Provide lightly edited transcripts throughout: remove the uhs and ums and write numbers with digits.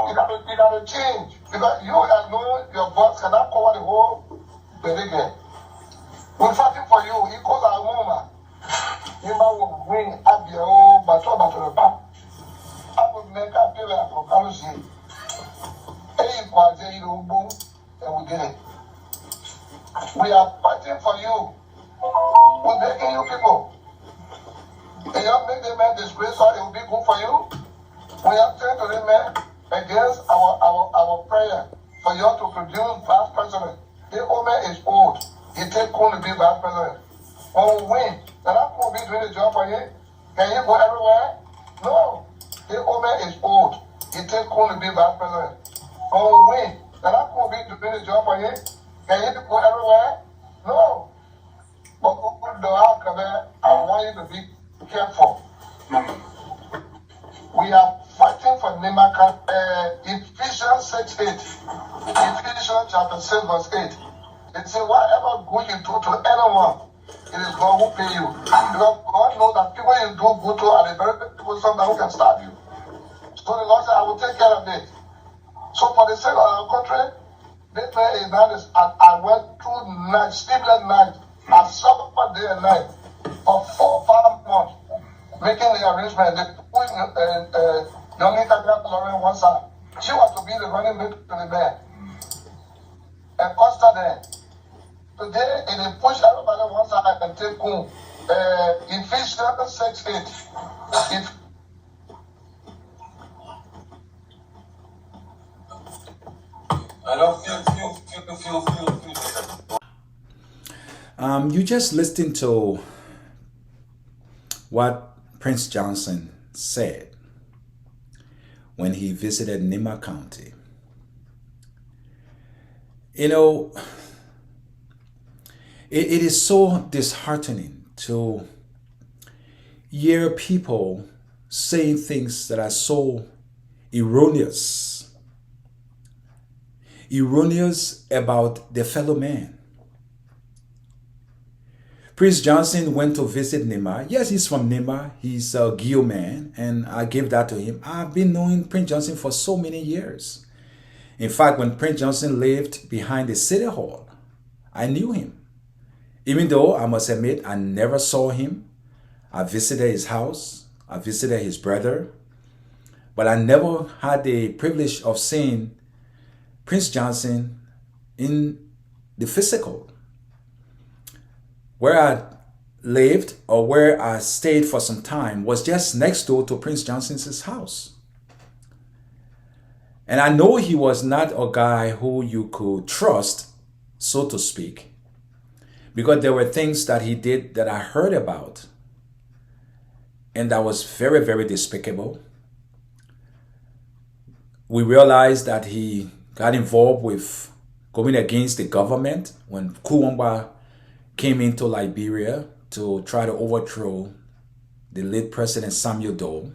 You gotta change. Because you alone, your voice cannot cover the whole Belgium. We're fighting for you. Equals our woman. You will win at the old battle the back. I will make a pillar for policy. And we did it. We are fighting for you. We're begging you people. And you make the man disgrace, so it will be good for you. We have turned to the man against our prayer for you to produce vice president. The old man is old. He takes cool to be vice president. When we win, then I won't be doing the job for you. Can you go everywhere? No. The old man is old. He takes cool to be vice president. When we win, then I won't be doing the job for you. Can you go everywhere? No. But I want you to be careful. We are fighting for Nimaka. Ephesians 6:8. Ephesians chapter 6 verse 8. It says, whatever good you do to anyone, it is God who pay you. Because God knows that people you do good to are the very people sometimes who can stab you. So the Lord said, I will take care of this. So for the sake of our country, this man is not this. I went through night, sleepless night. I suffered day and night for 4 or 5 months, making the arrangement. They put young Lauren on one side. She was to be the running mate to the man. And Costa there. Today, they push everybody on one side and take home. Ephesians 6:8. I don't feel. You just listened to what Prince Johnson said when he visited Nima County. You know, it is so disheartening to hear people saying things that are so erroneous about their fellow man. Prince Johnson went to visit Nima. Yes, he's from Nima. He's a Gio man, and I give that to him. I've been knowing Prince Johnson for so many years. In fact, when Prince Johnson lived behind the city hall, I knew him. Even though I must admit I never saw him. I visited his house. I visited his brother. But I never had the privilege of seeing Prince Johnson in the physical. Where I lived or where I stayed for some time was just next door to Prince Johnson's house. And I know he was not a guy who you could trust, so to speak, because there were things that he did that I heard about, and that was very, very despicable. We realized that he got involved with going against the government when Kuwamba came into Liberia to try to overthrow the late President Samuel Doe.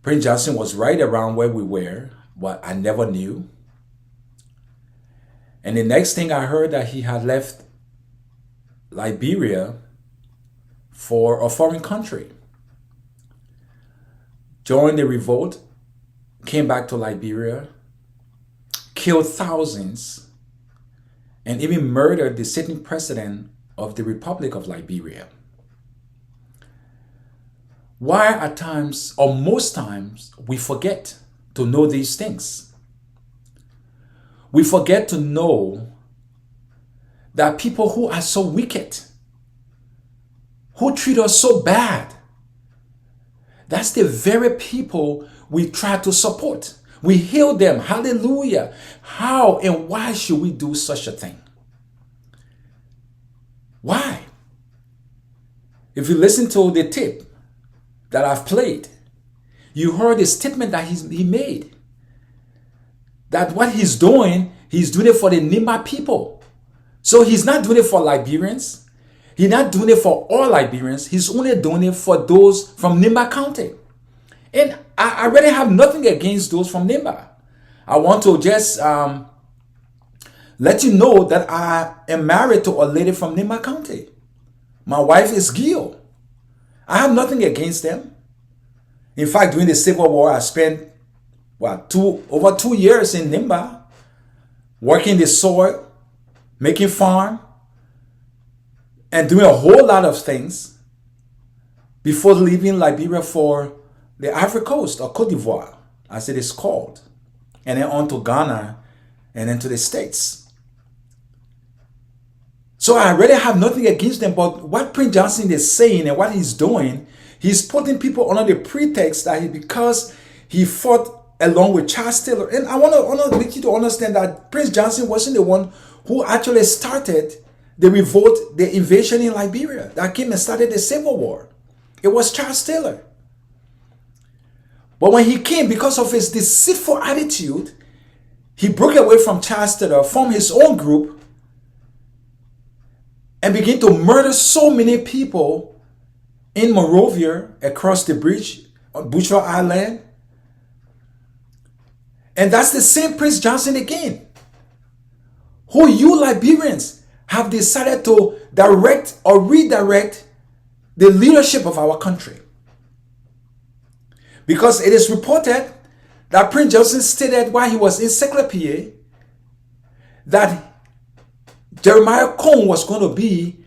Prince Johnson was right around where we were, but I never knew. And the next thing I heard that he had left Liberia for a foreign country. Joined the revolt, came back to Liberia, killed thousands, and even murdered the sitting president of the Republic of Liberia. Why at times, or most times, we forget to know these things. We forget to know that people who are so wicked, who treat us so bad, that's the very people we try to support. We hail them. Hallelujah. How and why should we do such a thing? Why? If you listen to the tape that I've played, you heard the statement that he made. That what he's doing it for the Nima people. So he's not doing it for Liberians. He's not doing it for all Liberians. He's only doing it for those from Nima County. And I really have nothing against those from Nimba. I want to just let you know that I am married to a lady from Nimba County. My wife is Gio. I have nothing against them. In fact, during the Civil War, I spent over 2 years in Nimba, working the soil, making farm, and doing a whole lot of things before leaving Liberia for the Ivory Coast, or Cote d'Ivoire, as it is called, and then on to Ghana and then to the States. So I really have nothing against them, but what Prince Johnson is saying and what he's doing, he's putting people under the pretext that because he fought along with Charles Taylor. And I want to make you to understand that Prince Johnson wasn't the one who actually started the revolt, the invasion in Liberia that came and started the Civil War. It was Charles Taylor. But when he came, because of his deceitful attitude, he broke away from Charles Taylor, formed his own group, and began to murder so many people in Monrovia, across the bridge on Butcher Island. And that's the same Prince Johnson again, who you Liberians have decided to direct or redirect the leadership of our country. Because it is reported that Prince Johnson stated while he was in Secretariat that Jeremiah Cone was going to be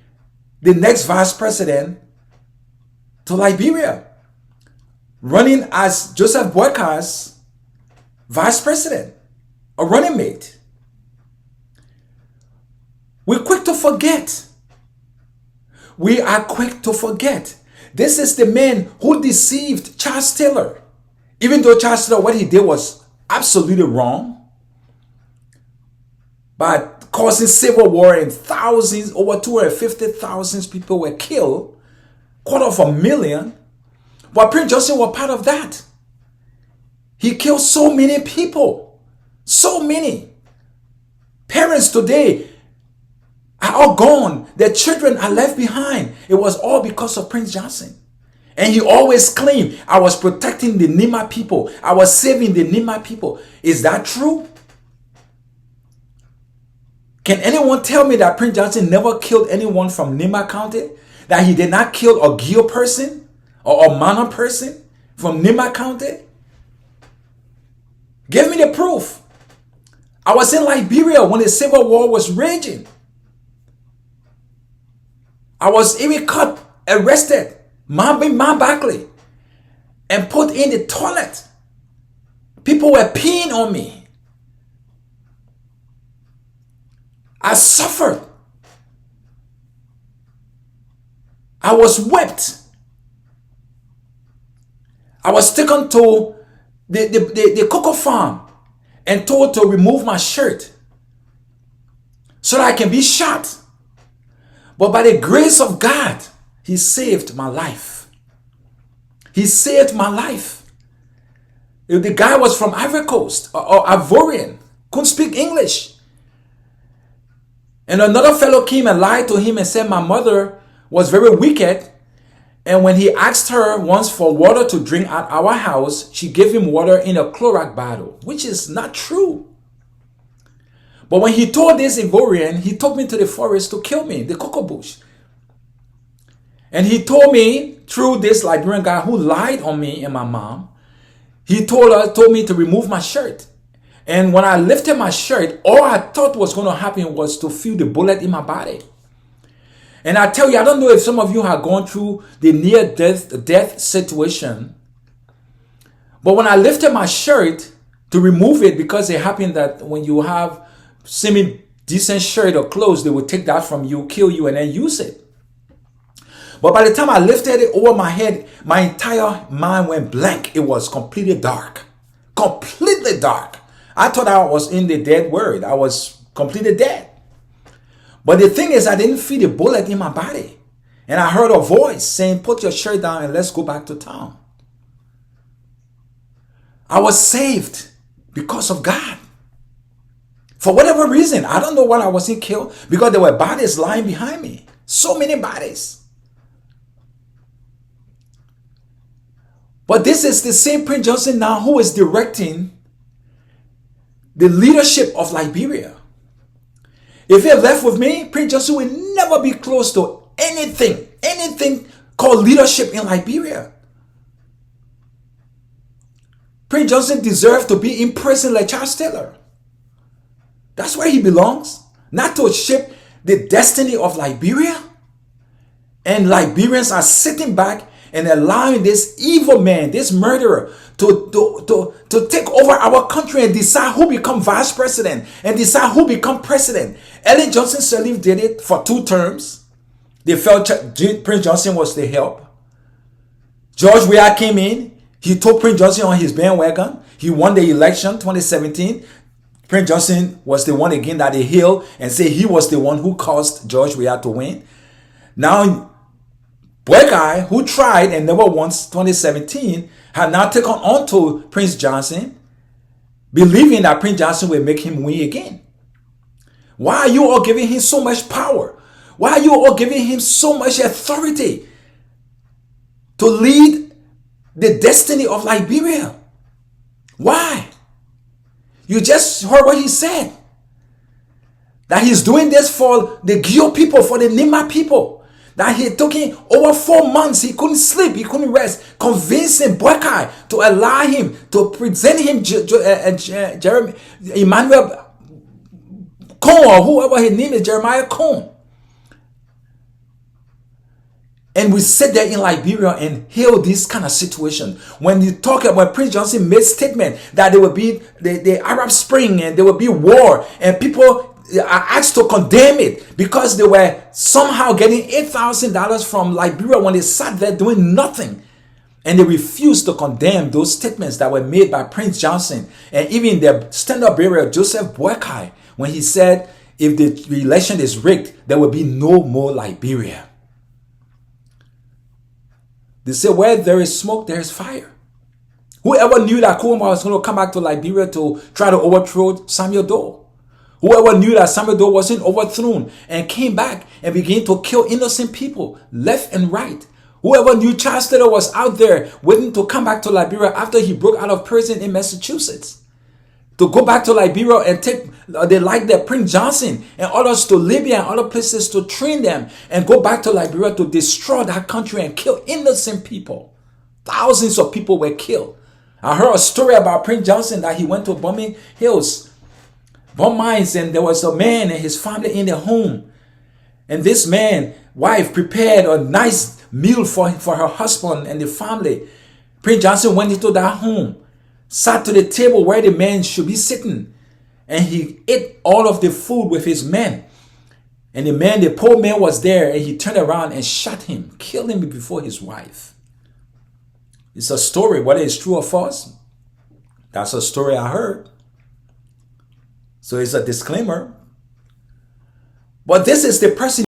the next vice president to Liberia, running as Joseph Boyka's vice president, a running mate. We're quick to forget. We are quick to forget. This is the man who deceived Charles Taylor. Even though Charles Taylor, what he did was absolutely wrong, by causing civil war and thousands, over 250,000 people were killed, 250,000. But Prince Johnson was part of that. He killed so many people, so many. Parents today are all gone. Their children are left behind. It was all because of Prince Johnson. And he always claimed, I was protecting the Nima people. I was saving the Nima people. Is that true? Can anyone tell me that Prince Johnson never killed anyone from Nima County? That he did not kill a Gio person or a Mana person from Nima County? Give me the proof. I was in Liberia when the Civil War was raging. I was even caught, arrested, man Barkley, and put in the toilet. People were peeing on me. I suffered. I was whipped. I was taken to the cocoa farm and told to remove my shirt so that I can be shot. But by the grace of God, he saved my life. He saved my life. The guy was from Ivory Coast, or Ivorian, couldn't speak English. And another fellow came and lied to him and said my mother was very wicked. And when he asked her once for water to drink at our house, she gave him water in a Clorox bottle, which is not true. But when he told this Ivorian, he took me to the forest to kill me, the cocoa bush. And he told me, through this Liberian guy who lied on me and my mom, he told me to remove my shirt. And when I lifted my shirt, all I thought was going to happen was to feel the bullet in my body. And I tell you, I don't know if some of you have gone through the near-death situation. But when I lifted my shirt to remove it, because it happened that when you have semi-decent shirt or clothes, they will take that from you, kill you, and then use it. But by the time I lifted it over my head, my entire mind went blank. It was completely dark. Completely dark. I thought I was in the dead world. I was completely dead. But the thing is, I didn't feel the bullet in my body. And I heard a voice saying, put your shirt down and let's go back to town. I was saved because of God. For whatever reason, I don't know why I wasn't killed, because there were bodies lying behind me. So many bodies. But this is the same Prince Johnson now who is directing the leadership of Liberia. If he had left with me, Prince Johnson will never be close to anything called leadership in Liberia. Prince Johnson deserves to be in prison like Charles Taylor. That's where he belongs. Not to shape the destiny of Liberia. And Liberians are sitting back and allowing this evil man, this murderer, to take over our country and decide who become vice president and decide who become president. Ellen Johnson Sirleaf did it for 2 terms. They felt Prince Johnson was the help. George Weah came in. He took Prince Johnson on his bandwagon. He won the election 2017. Prince Johnson was the one again that they hailed and said he was the one who caused George Weah to win. Now, Buckeye, who tried and never won 2017, had now taken on to Prince Johnson, believing that Prince Johnson will make him win again. Why are you all giving him so much power? Why are you all giving him so much authority to lead the destiny of Liberia? Why? You just heard what he said. That he's doing this for the Gio people, for the Nima people. That he took him over 4 months. He couldn't sleep. He couldn't rest. Convincing Buckeye to allow him, to present him Jeremy, Emmanuel Cohn, or whoever his name is, Jeremiah Cohn. And we sit there in Liberia and hear this kind of situation. When you talk about Prince Johnson made statement that there will be the Arab Spring and there will be war, and people are asked to condemn it because they were somehow getting $8,000 from Liberia when they sat there doing nothing. And they refused to condemn those statements that were made by Prince Johnson and even the stand-up bearer Joseph Boakai when he said if the election is rigged, there will be no more Liberia. They say where there is smoke, there is fire. Whoever knew that Kuma was going to come back to Liberia to try to overthrow Samuel Doe? Whoever knew that Samuel Doe wasn't overthrown and came back and began to kill innocent people left and right? Whoever knew Charles Taylor was out there waiting to come back to Liberia after he broke out of prison in Massachusetts? To go back to Liberia and take, they like their Prince Johnson and others to Libya and other places to train them and go back to Liberia to destroy that country and kill innocent people. Thousands of people were killed. I heard a story about Prince Johnson that he went to Bombing Hills, bomb mines, and there was a man and his family in their home. And this man, wife, prepared a nice meal for her husband and the family. Prince Johnson went into that home, sat to the table where the man should be sitting, and he ate all of the food with his men. And the poor man was there, and he turned around and shot him, killed him before his wife. It's a story, whether it's true or false. That's a story I heard. So it's a disclaimer. But this is the person